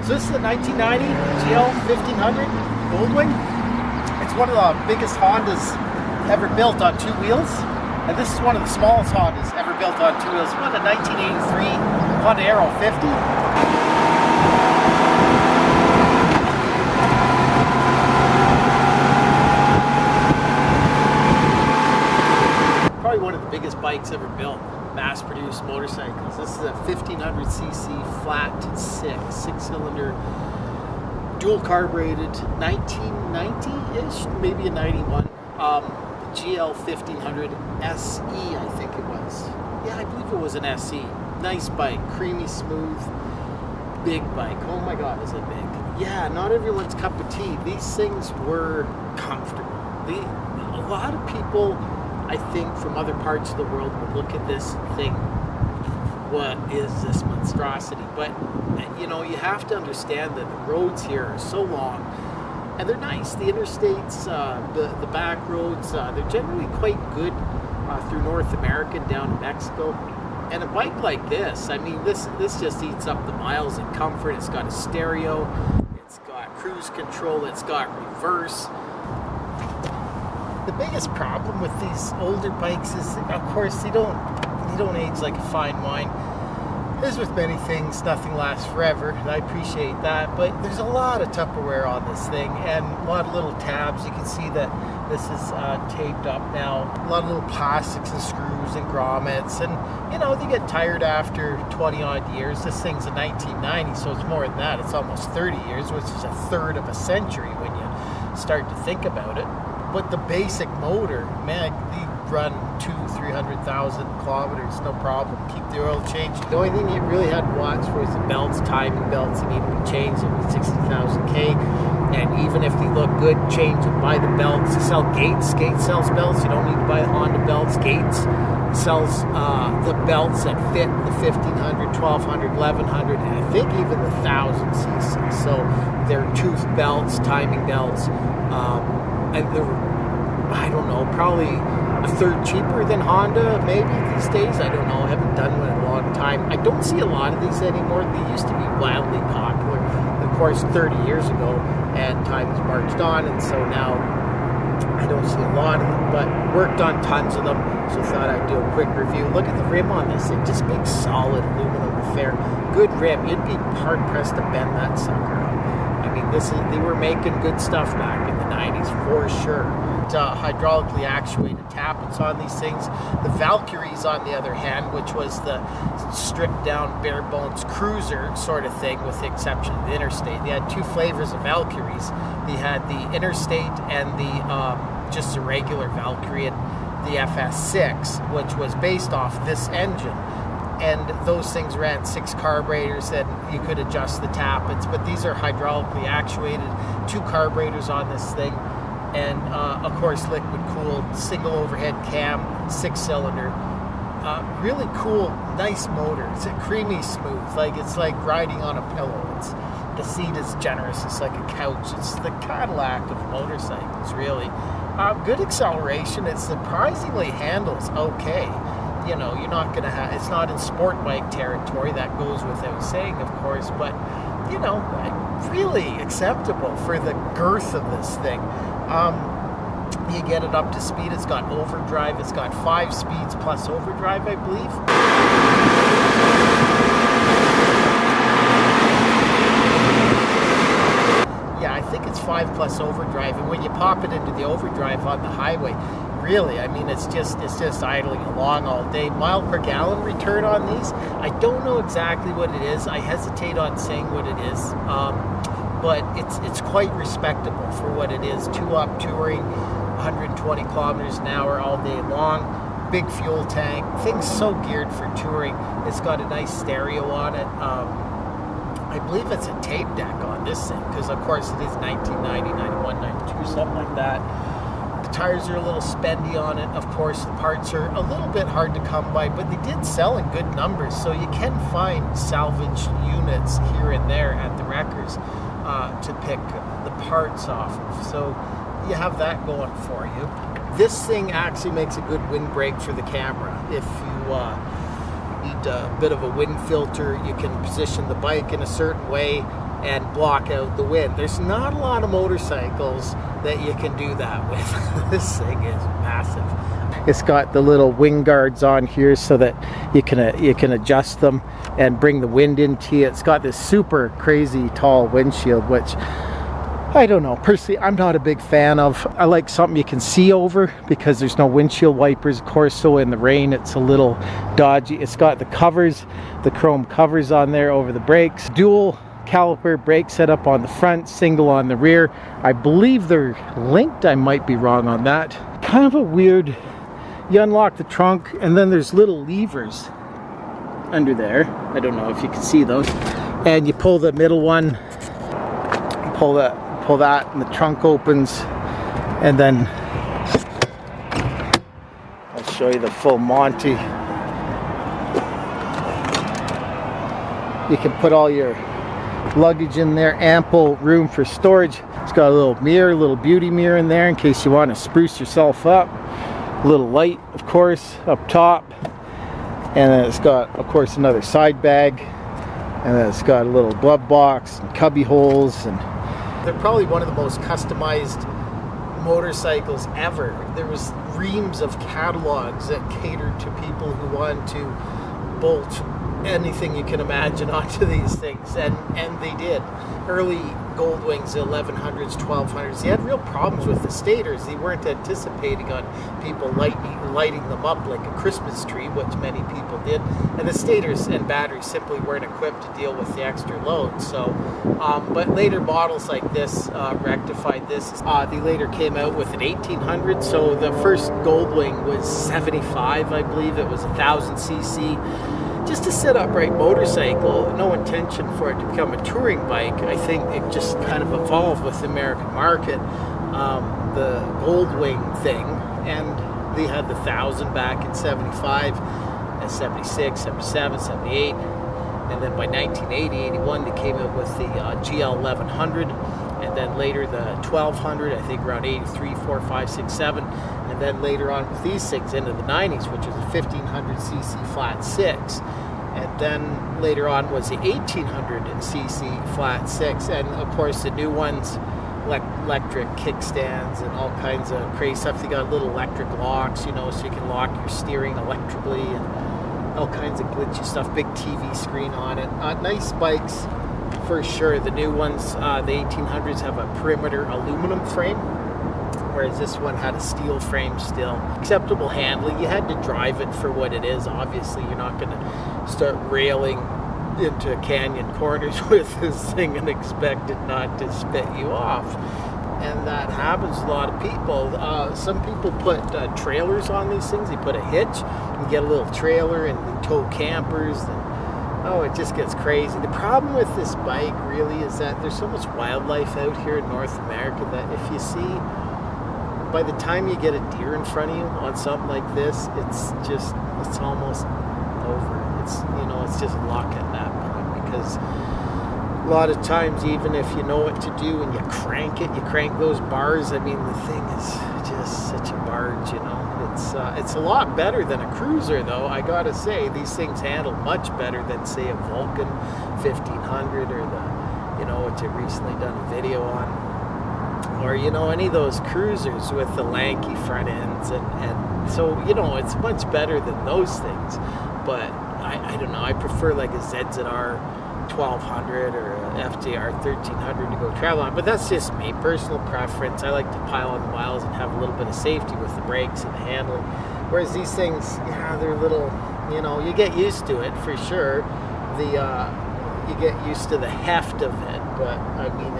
So this is a 1990 GL 1500 Goldwing. It's one of the biggest Hondas ever built on two wheels. And this is one of the smallest Hondas ever built on two wheels. It's about a 1983 Honda Aero 50. Probably one of the biggest bikes ever built, mass-produced motorcycles. This is a 1500cc flat six-cylinder, dual carbureted, 1990-ish, maybe a 91. GL 1500 SE, I think it was. Yeah, I believe it was an SE. Nice bike, creamy smooth, big bike. Oh my God, is it big? Yeah, not everyone's cup of tea. These things were comfortable. A lot of people, I think, from other parts of the world would look at this and think, what is this monstrosity? But, you know, you have to understand that the roads here are so long, and they're nice. The interstates, the back roads, they're generally quite good through North America, down to Mexico. And a bike like this, I mean, this just eats up the miles in comfort. It's got a stereo, it's got cruise control, it's got reverse. The biggest problem with these older bikes is, of course, they don't age like a fine wine. As with many things, nothing lasts forever, and I appreciate that, but there's a lot of Tupperware on this thing, and a lot of little tabs. You can see that this is taped up now. A lot of little plastics and screws and grommets, and, you know, they get tired after 20-odd years. This thing's a 1990, so it's more than that. It's almost 30 years, which is a third of a century when you start to think about it. But the basic motor, man, they run 200,000-300,000 kilometers, no problem. Keep the oil changed. The only thing you really had to watch for was the belts, timing belts. They need to be changed every 60,000 K. And even if they look good, change them. Buy the belts. They sell Gates. Gates sells belts. You don't need to buy Honda belts. Gates sells the belts that fit the 1500, 1200, 1100, and I think even the 1000cc. So they're tooth belts, timing belts. And they're, I don't know, probably a third cheaper than Honda maybe these days. I don't know. I haven't done one in a long time. I don't see a lot of these anymore. They used to be wildly popular, of course, 30 years ago, and time has marched on, and so now I don't see a lot of them, but worked on tons of them, so thought I'd do a quick review. Look at the rim on this thing, just big solid aluminum affair. Good rim. You'd be hard pressed to bend that sucker up. I mean, they were making good stuff back in the 90s for sure. Hydraulically actuated tappets on these things. The Valkyries, on the other hand, which was the stripped down bare bones cruiser sort of thing, with the exception of the Interstate. They had two flavors of Valkyries. They had the Interstate and the just a regular Valkyrie, and the FS6, which was based off this engine. And those things ran 6 carburetors, and you could adjust the tappets, but these are hydraulically actuated, 2 carburetors on this thing, and of course liquid cooled, single overhead cam, 6-cylinder. Really cool, nice motor. It's a creamy smooth, it's like riding on a pillow. The seat is generous, it's like a couch. It's the Cadillac of motorcycles, really. Good acceleration. It surprisingly handles okay. You know, you're not going to have, it's not in sport bike territory, that goes without saying, of course, but, you know, really acceptable for the girth of this thing. You get it up to speed. It's got overdrive. It's got 5 speeds plus overdrive, I believe. Yeah, I think it's 5 plus overdrive, and when you pop it into the overdrive on the highway, really, I mean, it's just idling along all day. Mile per gallon return on these, I don't know exactly what it is. I hesitate on saying what it is, but it's quite respectable for what it is. 2-up touring, 120 kilometers an hour all day long. Big fuel tank. Thing's so geared for touring. It's got a nice stereo on it. I believe it's a tape deck on this thing, because of course it is 1990, 91, 92, something like that. The tires are a little spendy on it. Of course, the parts are a little bit hard to come by, but they did sell in good numbers, so you can find salvage units here and there at the wreckers to pick the parts off of. So you have that going for you. This thing actually makes a good windbreak for the camera. If you need a bit of a wind filter, you can position the bike in a certain way and block out the wind. There's not a lot of motorcycles that you can do that with. This thing is massive. It's got the little wing guards on here so that you can adjust them and bring the wind into you. It's got this super crazy tall windshield, which I don't know, personally I'm not a big fan of. I like something you can see over because there's no windshield wipers, of course, so in the rain it's a little dodgy. It's got the covers, the chrome covers on there over the brakes, dual caliper brake setup on the front, single on the rear. I believe they're linked, I might be wrong on that. Kind of a weird, you unlock the trunk and then there's little levers under there. I don't know if you can see those. And you pull the middle one, pull that and the trunk opens, and then I'll show you the full Monty. You can put all your luggage in there, ample room for storage. It's got a little mirror, a little beauty mirror in there in case you want to spruce yourself up. A little light, of course, up top. And then it's got, of course, another side bag. And then it's got a little glove box and cubby holes. And they're probably one of the most customized motorcycles ever. There was reams of catalogs that catered to people who wanted to bolt anything you can imagine onto these things, and they did. Early Goldwings, 1100s, 1200s, they had real problems with the stators. They weren't anticipating on people lighting them up like a Christmas tree, which many people did, and the stators and batteries simply weren't equipped to deal with the extra load. So but later models like this rectified this. They later came out with an 1800, so the first Goldwing was 75, I believe. It was 1000cc. Just a sit upright motorcycle, no intention for it to become a touring bike. I think it just kind of evolved with the American market, the Goldwing thing, and they had the 1000 back in 75, and 76, 77, 78, and then by 1980, 81, they came out with the GL 1100, and then later the 1200, I think around 83, 4, 5, 6, 7, and then later on with these things into the 90s, which was a 1500cc flat 6, and then later on was the 1800cc flat 6, and of course the new ones, electric kickstands and all kinds of crazy stuff. They got little electric locks, you know, so you can lock your steering electrically, and all kinds of glitchy stuff, big TV screen on it. Nice bikes for sure. The new ones, the 1800s, have a perimeter aluminum frame, whereas this one had a steel frame still. Acceptable handling. You had to drive it for what it is. Obviously, you're not going to start railing into canyon corners with this thing and expect it not to spit you off. And that happens to a lot of people. Some people put trailers on these things. They put a hitch and get a little trailer and they tow campers. And, oh, it just gets crazy. The problem with this bike really is that there's so much wildlife out here in North America that if you see, by the time you get a deer in front of you on something like this, it's almost over. It's just luck at that point, because a lot of times, even if you know what to do and you crank those bars, I mean, the thing is just such a barge, you know. It's a lot better than a cruiser, though. I gotta say, these things handle much better than, say, a Vulcan 1500 or which I've recently done a video on, or any of those cruisers with the lanky front ends, and so it's much better than those things. But I don't know, I prefer like a ZZR 1200 or a FJR 1300 to go travel on, but that's just me, personal preference. I like to pile on the miles and have a little bit of safety with the brakes and the handling, whereas these things, they're little, you get used to it for sure. You get used to the heft of it, but I mean,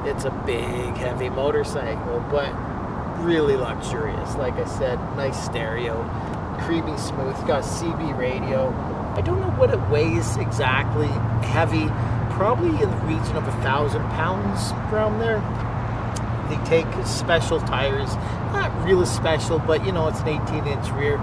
it's a big heavy motorcycle, but really luxurious. Like I said, nice stereo, creamy smooth, got CB radio. I don't know what it weighs exactly, heavy, probably in the region of 1,000 pounds around there. They take special tires, not really special, but it's an 18-inch rear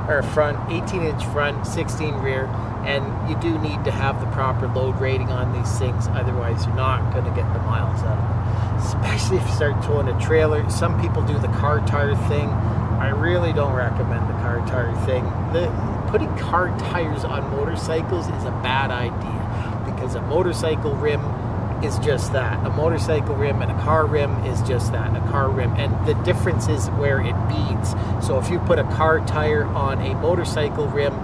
or front, 18-inch front, 16 rear, and you do need to have the proper load rating on these things, otherwise you're not going to get the miles out of them, especially if you start towing a trailer. Some people do the car tire thing. I really don't recommend the car tire thing. Putting car tires on motorcycles is a bad idea, because a motorcycle rim is just that. A motorcycle rim and a car rim is just that, a car rim. And the difference is where it beads. So if you put a car tire on a motorcycle rim,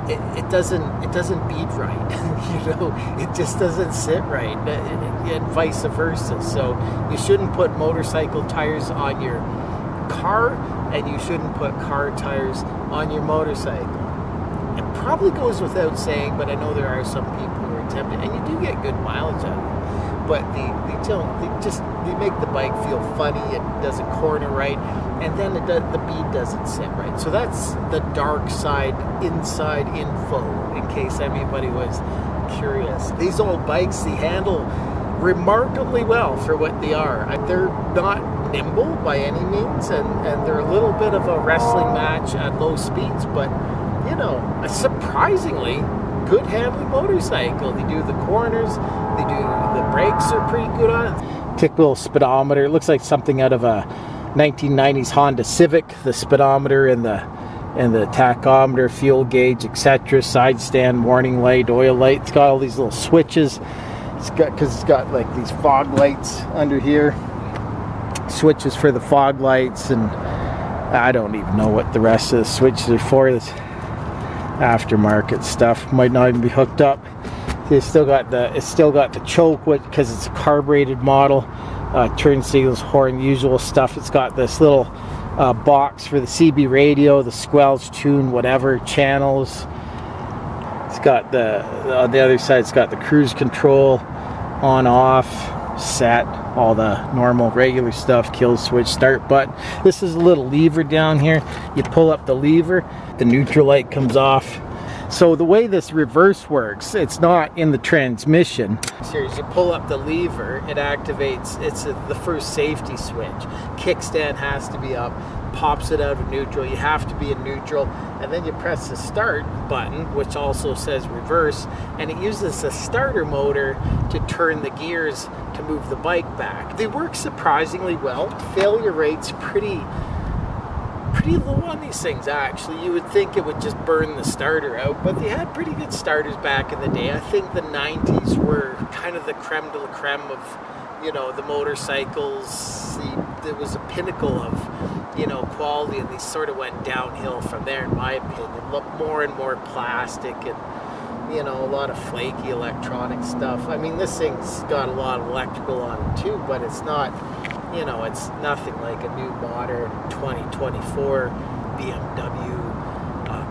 it doesn't bead right. It just doesn't sit right, and vice versa. So you shouldn't put motorcycle tires on your car, and you shouldn't put car tires on your motorcycle. It probably goes without saying, but I know there are some people who are tempted, and you do get good mileage out of it. But they make the bike feel funny. It doesn't corner right, and then the bead doesn't sit right. So that's the dark side, inside info, in case anybody was curious. These old bikes, they handle remarkably well for what they are. They're not nimble by any means, and they're a little bit of a wrestling match at low speeds, but a surprisingly good handling motorcycle. They do the corners, the brakes are pretty good on it. Typical speedometer. It looks like something out of a 1990s Honda Civic. The speedometer and the tachometer, fuel gauge, etc. Side stand, warning light, oil light. It's got all these little switches. It's got like these fog lights under here. Switches for the fog lights, and I don't even know what the rest of the switches are for. This aftermarket stuff might not even be hooked up. It's still got the choke, because it's a carbureted model. Turn signals, horn, usual stuff. It's got this little box for the CB radio, the squelch, tune, whatever channels. It's got on the other side, it's got the cruise control, on, off, set, all the normal regular stuff, kill switch, start button. This is a little lever down here. You pull up the lever, the neutral light comes off. So the way this reverse works, it's not in the transmission. Seriously, you pull up the lever, it activates, it's the first safety switch. Kickstand has to be up, pops it out of neutral. You have to be in neutral, and then you press the start button, which also says reverse, and it uses a starter motor to turn the gears to move the bike back. They work surprisingly well. Failure rate's pretty low on these things, actually. You would think it would just burn the starter out, but they had pretty good starters back in the day. I think the 90s were kind of the creme de la creme of, the motorcycles. There was a pinnacle of, quality, and they sort of went downhill from there, in my opinion. Look, more and more plastic and, a lot of flaky electronic stuff. I mean, this thing's got a lot of electrical on it too, but it's not, it's nothing like a new modern 2024 BMW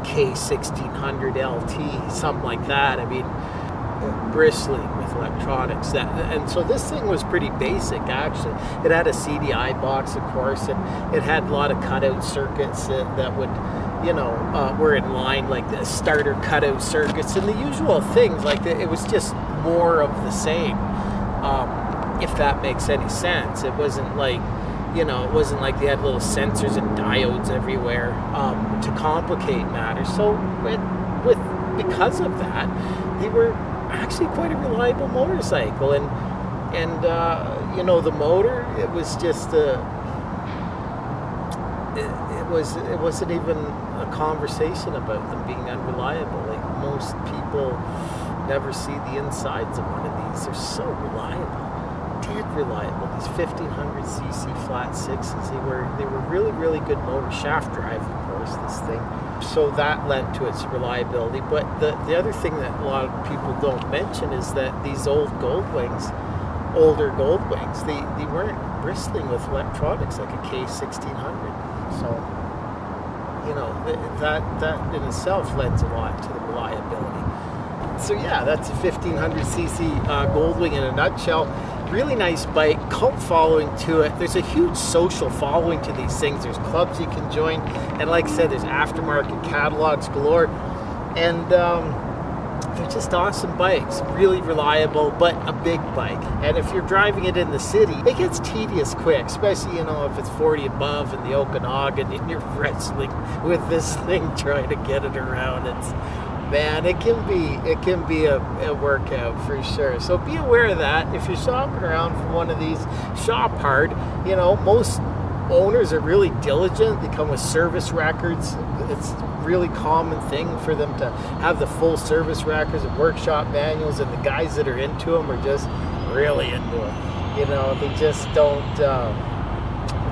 K1600 LT, something like that. I mean, bristling with electronics. And so this thing was pretty basic, actually. It had a CDI box, of course, and it had a lot of cutout circuits that would, were in line, like the starter cutout circuits and the usual things. Like it was just more of the same. If that makes any sense. It wasn't like, it wasn't like they had little sensors and diodes everywhere to complicate matters. So because of that, they were actually quite a reliable motorcycle. And the motor, it was just it wasn't even a conversation about them being unreliable. Like, most people never see the insides of one of these. They're so reliable. Dead reliable. These 1500cc flat sixes, they were really, really good motor. Shaft drive, of course, this thing. So that lent to its reliability. But the other thing that a lot of people don't mention is that these older Goldwings, they weren't bristling with electronics like a K1600. So, that in itself lends a lot to the reliability. So yeah, that's a 1500cc Goldwing in a nutshell. Really nice bike, cult following to it. There's a huge social following to these things. There's clubs you can join, and like I said, there's aftermarket catalogs galore, and they're just awesome bikes. Really reliable, but a big bike. And if you're driving it in the city, it gets tedious quick, especially if it's 40 above in the Okanagan and you're wrestling with this thing trying to get it around. It can be a workout for sure. So be aware of that. If you're shopping around for one of these, shop hard. Most owners are really diligent. They come with service records. It's a really common thing for them to have the full service records and workshop manuals, and the guys that are into them are just really into them. You know, they just don't,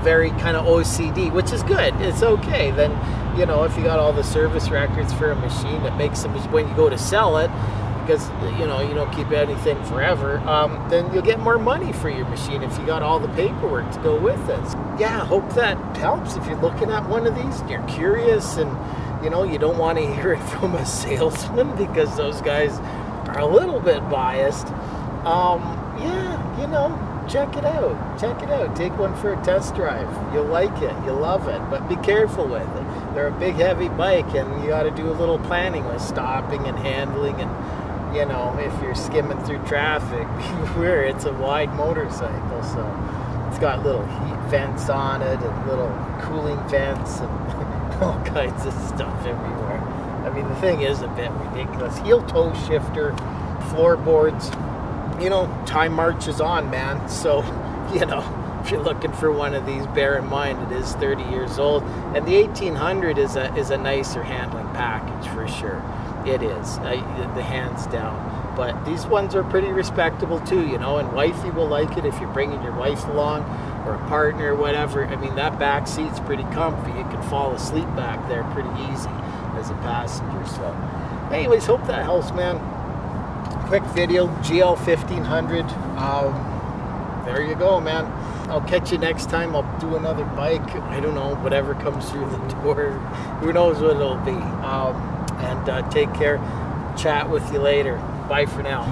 very kind of OCD, which is good. It's okay. Then, you know, if you got all the service records for a machine that makes them, when you go to sell it, because, you know, you don't keep anything forever, then you'll get more money for your machine if you got all the paperwork to go with it. Yeah, hope that helps if you're looking at one of these and you're curious and, you know, you don't want to hear it from a salesman because those guys are a little bit biased. Yeah, you know, check it out. Check it out. Take one for a test drive. You'll like it. You'll love it. But be careful with it. They're a big, heavy bike, and you got to do a little planning with stopping and handling. And, you know, if you're skimming through traffic, beware, it's a wide motorcycle. So it's got little heat vents on it and little cooling vents and all kinds of stuff everywhere. I mean, the thing is a bit ridiculous. Heel toe shifter, floorboards. You know, time marches on, man. So, you know, if you're looking for one of these, bear in mind it is 30 years old. And the 1800 is a nicer handling package for sure. It is, the hands down. But these ones are pretty respectable too, you know, and wifey will like it if you're bringing your wife along or a partner or whatever. I mean, that back seat's pretty comfy. You can fall asleep back there pretty easy as a passenger. So anyways, hope that helps, man. Quick video, GL 1500. There you go, man. I'll catch you next time. I'll do another bike. I don't know, whatever comes through the door. Who knows what it'll be. And take care. Chat with you later. Bye for now.